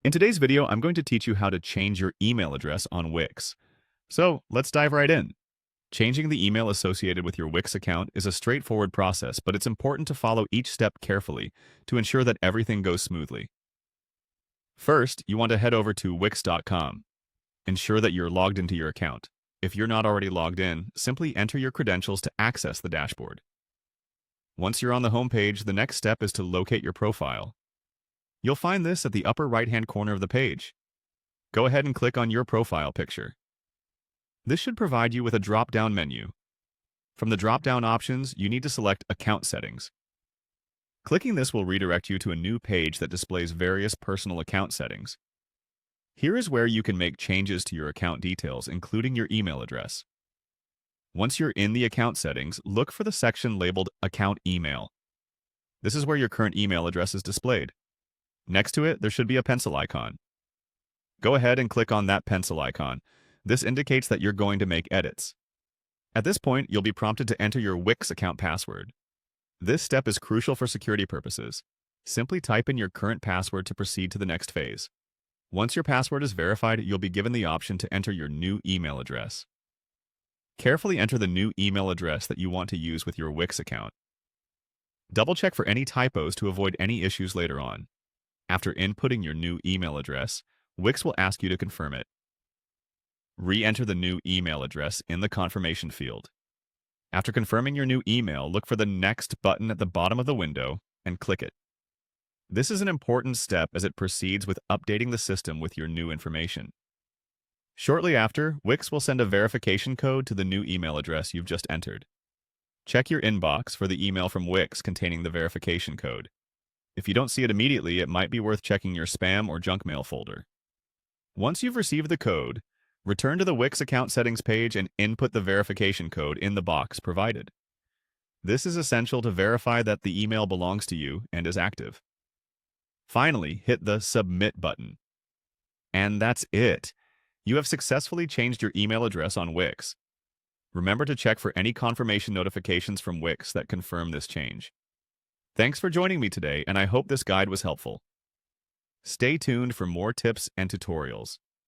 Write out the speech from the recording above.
In today's video, I'm going to teach you how to change your email address on Wix. So let's dive right in. Changing the email associated with your Wix account is a straightforward process, but it's important to follow each step carefully to ensure that everything goes smoothly. First, you want to head over to Wix.com. Ensure that you're logged into your account. If you're not already logged in, simply enter your credentials to access the dashboard. Once you're on the home page, the next step is to locate your profile. You'll find this at the upper right-hand corner of the page. Go ahead and click on your profile picture. This should provide you with a drop-down menu. From the drop-down options, you need to select Account Settings. Clicking this will redirect you to a new page that displays various personal account settings. Here is where you can make changes to your account details, including your email address. Once you're in the account settings, look for the section labeled Account Email. This is where your current email address is displayed. Next to it, there should be a pencil icon. Go ahead and click on that pencil icon. This indicates that you're going to make edits. At this point, you'll be prompted to enter your Wix account password. This step is crucial for security purposes. Simply type in your current password to proceed to the next phase. Once your password is verified, you'll be given the option to enter your new email address. Carefully enter the new email address that you want to use with your Wix account. Double-check for any typos to avoid any issues later on. After inputting your new email address, Wix will ask you to confirm it. Re-enter the new email address in the confirmation field. After confirming your new email, look for the Next button at the bottom of the window and click it. This is an important step as it proceeds with updating the system with your new information. Shortly after, Wix will send a verification code to the new email address you've just entered. Check your inbox for the email from Wix containing the verification code. If you don't see it immediately, it might be worth checking your spam or junk mail folder. Once you've received the code, return to the Wix account settings page and input the verification code in the box provided. This is essential to verify that the email belongs to you and is active. Finally, hit the Submit button. And that's it. You have successfully changed your email address on Wix. Remember to check for any confirmation notifications from Wix that confirm this change. Thanks for joining me today, and I hope this guide was helpful. Stay tuned for more tips and tutorials.